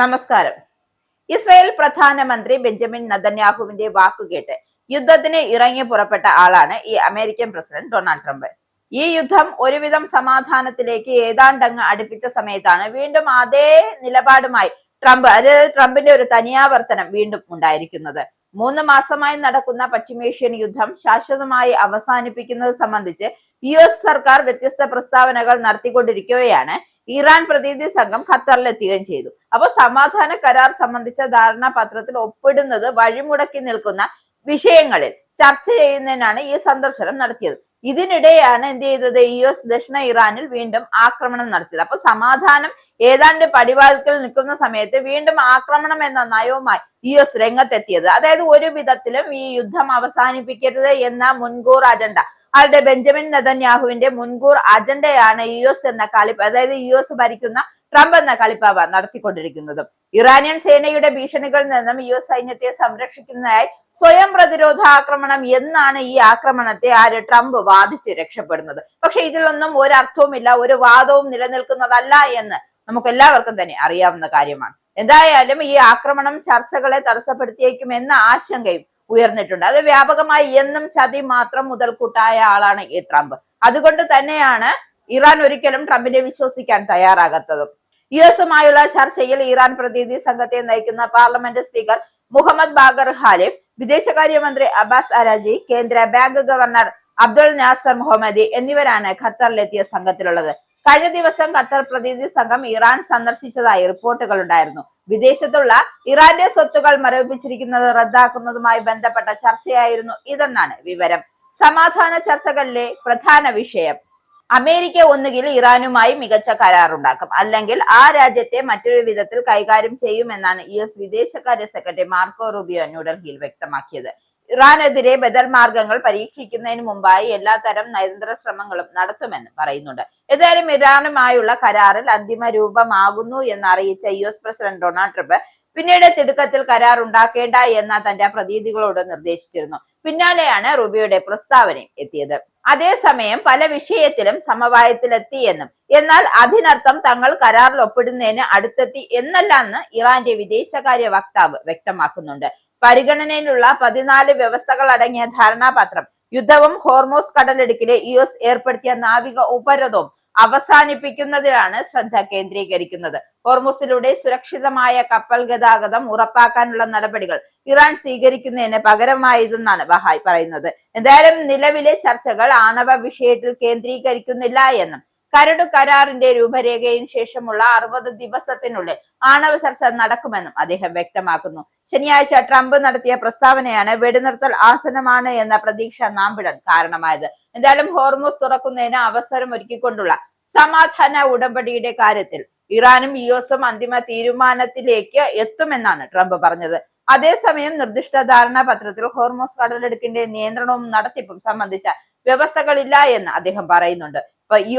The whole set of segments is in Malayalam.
നമസ്കാരം. ഇസ്രായേൽ പ്രധാനമന്ത്രി ബെഞ്ചമിൻ നെതന്യാഹുവിന്റെ വാക്കുകേട്ട് യുദ്ധത്തിന് ഇറങ്ങി പുറപ്പെട്ട ആളാണ് ഈ അമേരിക്കൻ പ്രസിഡന്റ് ഡൊണാൾഡ് ട്രംപ്. ഈ യുദ്ധം ഒരുവിധം സമാധാനത്തിലേക്ക് ഏതാണ്ടങ്ങ് അടുപ്പിച്ച സമയത്താണ് വീണ്ടും അതേ നിലപാടുമായി ട്രംപിന്റെ ഒരു തനിയാവർത്തനം വീണ്ടും ഉണ്ടായിരിക്കുന്നത്. 3 മാസമായി നടക്കുന്ന പശ്ചിമേഷ്യൻ യുദ്ധം ശാശ്വതമായി അവസാനിപ്പിക്കുന്നത് സംബന്ധിച്ച് US സർക്കാർ വ്യത്യസ്ത പ്രസ്താവനകൾ നടത്തിക്കൊണ്ടിരിക്കുകയാണ്. ഇറാൻ പ്രതിനിധി സംഘം ഖത്തറിലെത്തുകയും ചെയ്തു. അപ്പൊ സമാധാന കരാർ സംബന്ധിച്ച ധാരണാപത്രത്തിൽ ഒപ്പിടുന്നത് വഴിമുടക്കി നിൽക്കുന്ന വിഷയങ്ങളിൽ ചർച്ച ചെയ്യുന്നതിനാണ് ഈ സന്ദർശനം നടത്തിയത്. ഇതിനിടെയാണ് എന്ത് ചെയ്തത്, US ദക്ഷിണ ഇറാനിൽ വീണ്ടും ആക്രമണം നടത്തിയത്. അപ്പൊ സമാധാനം ഏതാണ്ട് പടിവാതിൽക്കൽ നിൽക്കുന്ന സമയത്ത് വീണ്ടും ആക്രമണം എന്ന നയവുമായി US രംഗത്തെത്തിയത്. അതായത് ഒരു വിധത്തിലും ഈ യുദ്ധം അവസാനിപ്പിക്കരുത് എന്ന മുൻകൂർ അജണ്ട, ആളുടെ ബെഞ്ചമിൻ നെതന്യാഹുവിന്റെ മുൻകൂർ അജണ്ടയാണ് US എന്ന അതായത് US ഭരിക്കുന്ന ട്രംപ് എന്ന കളിപ്പാവ നടത്തിക്കൊണ്ടിരിക്കുന്നത്. ഇറാനിയൻ സേനയുടെ ഭീഷണികളിൽ നിന്നും US സൈന്യത്തെ സംരക്ഷിക്കുന്നതായി സ്വയം പ്രതിരോധ ആക്രമണം എന്നാണ് ഈ ആക്രമണത്തെ ട്രംപ് വാദിച്ച് രക്ഷപ്പെടുന്നത്. പക്ഷെ ഇതിലൊന്നും ഒരർത്ഥവുമില്ല, ഒരു വാദവും നിലനിൽക്കുന്നതല്ല എന്ന് നമുക്ക് എല്ലാവർക്കും തന്നെ അറിയാവുന്ന കാര്യമാണ്. എന്തായാലും ഈ ആക്രമണം ചർച്ചകളെ തടസ്സപ്പെടുത്തിയേക്കുമെന്ന ആശങ്കയും ഉയർന്നിട്ടുണ്ട്. അത് വ്യാപകമായി എന്നും ചതി മാത്രം മുതൽക്കൂട്ടായ ആളാണ് ഈ ട്രംപ്. അതുകൊണ്ട് തന്നെയാണ് ഇറാൻ ഒരിക്കലും ട്രംപിനെ വിശ്വസിക്കാൻ തയ്യാറാകാത്തതും. US-ഉമായുള്ള ചർച്ചയിൽ ഇറാൻ പ്രതിനിധി സംഘത്തെ നയിക്കുന്ന പാർലമെന്റ് സ്പീക്കർ മുഹമ്മദ് ബാഗർ ഖാലിഫ്, വിദേശകാര്യമന്ത്രി അബ്ബാസ് അരാജി, കേന്ദ്ര ബാങ്ക് ഗവർണർ അബ്ദുൾ നാസർ മുഹമ്മദി എന്നിവരാണ് ഖത്തറിലെത്തിയ സംഘത്തിലുള്ളത്. കഴിഞ്ഞ ദിവസം ഖത്തർ പ്രതിനിധി സംഘം ഇറാൻ സന്ദർശിച്ചതായി റിപ്പോർട്ടുകൾ ഉണ്ടായിരുന്നു. വിദേശത്തുള്ള ഇറാന്റെ സ്വത്തുകൾ മരവിപ്പിച്ചിരിക്കുന്നത് റദ്ദാക്കുന്നതുമായി ബന്ധപ്പെട്ട ചർച്ചയായിരുന്നു ഇതെന്നാണ് വിവരം. സമാധാന ചർച്ചകളിലെ പ്രധാന വിഷയം അമേരിക്ക ഒന്നുകിൽ ഇറാനുമായി മികച്ച കരാറുണ്ടാക്കും, അല്ലെങ്കിൽ ആ രാജ്യത്തെ മറ്റൊരു വിധത്തിൽ കൈകാര്യം ചെയ്യുമെന്നാണ് US വിദേശകാര്യ സെക്രട്ടറി മാർക്കോ റൂബിയോ ന്യൂഡൽഹിയിൽ വ്യക്തമാക്കിയത്. ഇറാനെതിരെ ബദൽ മാർഗങ്ങൾ പരീക്ഷിക്കുന്നതിന് മുമ്പായി എല്ലാത്തരം നയതന്ത്ര ശ്രമങ്ങളും നടത്തുമെന്ന് പറയുന്നുണ്ട്. ഏതായാലും ഇറാനുമായുള്ള കരാറിൽ അന്തിമ രൂപമാകുന്നു എന്നറിയിച്ച US പ്രസിഡന്റ് ഡൊണാൾഡ് ട്രംപ് പിന്നീട് തിടുക്കത്തിൽ കരാർ ഉണ്ടാക്കേണ്ട എന്ന തന്റെ പ്രതിനിധികളോട് നിർദ്ദേശിച്ചിരുന്നു. പിന്നാലെയാണ് റൂബിയോയുടെ പ്രസ്താവന എത്തിയത്. അതേസമയം പല വിഷയത്തിലും സമവായത്തിലെത്തിയെന്നും എന്നാൽ അതിനർത്ഥം തങ്ങൾ കരാറിൽ ഒപ്പിടുന്നതിന് അടുത്തെത്തി എന്നല്ലെന്ന് ഇറാന്റെ വിദേശകാര്യ വക്താവ് വ്യക്തമാക്കുന്നുണ്ട്. പരിഗണനയിലുള്ള 14 വ്യവസ്ഥകൾ അടങ്ങിയ ധാരണാപത്രം യുദ്ധവും ഹോർമൂസ് കടലിടുക്കിലെ US ഏർപ്പെടുത്തിയ നാവിക ഉപരോധവും അവസാനിപ്പിക്കുന്നതിലാണ് ശ്രദ്ധ കേന്ദ്രീകരിക്കുന്നത്. ഹോർമൂസിലൂടെ സുരക്ഷിതമായ കപ്പൽ ഗതാഗതം ഉറപ്പാക്കാനുള്ള നടപടികൾ ഇറാൻ സ്വീകരിക്കുന്നതിന് പകരമായതെന്നാണ് ബഹായ് പറയുന്നത്. എന്തായാലും നിലവിലെ ചർച്ചകൾ ആണവ വിഷയത്തിൽ കേന്ദ്രീകരിക്കുന്നില്ല എന്നും കരട് കരാറിന്റെ രൂപരേഖയും ശേഷമുള്ള 60 ദിവസത്തിനുള്ളിൽ ആണവ ചർച്ച നടക്കുമെന്നും അദ്ദേഹം വ്യക്തമാക്കുന്നു. ശനിയാഴ്ച ട്രംപ് നടത്തിയ പ്രസ്താവനയാണ് വെടിനിർത്തൽ ആസന്നമാണ് എന്ന പ്രതീക്ഷ നാമ്പിടാൻ കാരണമായത്. എന്തായാലും ഹോർമൂസ് തുറക്കുന്നതിന് അവസരം ഒരുക്കിക്കൊണ്ടുള്ള സമാധാന ഉടമ്പടിയുടെ കാര്യത്തിൽ ഇറാനും US-ഉം അന്തിമ തീരുമാനത്തിലേക്ക് എത്തുമെന്നാണ് ട്രംപ് പറഞ്ഞത്. അതേസമയം നിർദ്ദിഷ്ട ധാരണാപത്രത്തിൽ ഹോർമൂസ് കടലിടുക്കിന്റെ നിയന്ത്രണവും നടത്തിപ്പും സംബന്ധിച്ച വ്യവസ്ഥകളില്ല എന്ന് അദ്ദേഹം പറയുന്നുണ്ട്.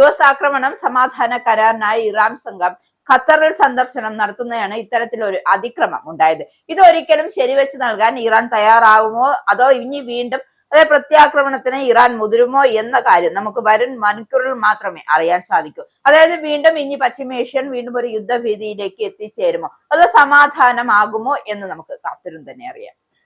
US ആക്രമണം സമാധാന കരാറിനായി ഇറാൻ സംഘം ഖത്തറിൽ സന്ദർശനം നടത്തുന്നതാണ് ഇത്തരത്തിലൊരു അതിക്രമം ഉണ്ടായത്. ഇതൊരിക്കലും ശരിവെച്ച് നൽകാൻ ഇറാൻ തയ്യാറാവുമോ, അതോ ഇനി വീണ്ടും പ്രത്യാക്രമണത്തിന് ഇറാൻ മുതിരുമോ എന്ന കാര്യം നമുക്ക് വരും മണിക്കൂറിൽ മാത്രമേ അറിയാൻ സാധിക്കൂ. അതായത് വീണ്ടും ഇനി പശ്ചിമേഷ്യൻ വീണ്ടും ഒരു യുദ്ധഭീതിയിലേക്ക് എത്തിച്ചേരുമോ, അതോ സമാധാനമാകുമോ എന്ന് നമുക്ക് കാത്തിരുന്ന് തന്നെ അറിയാം.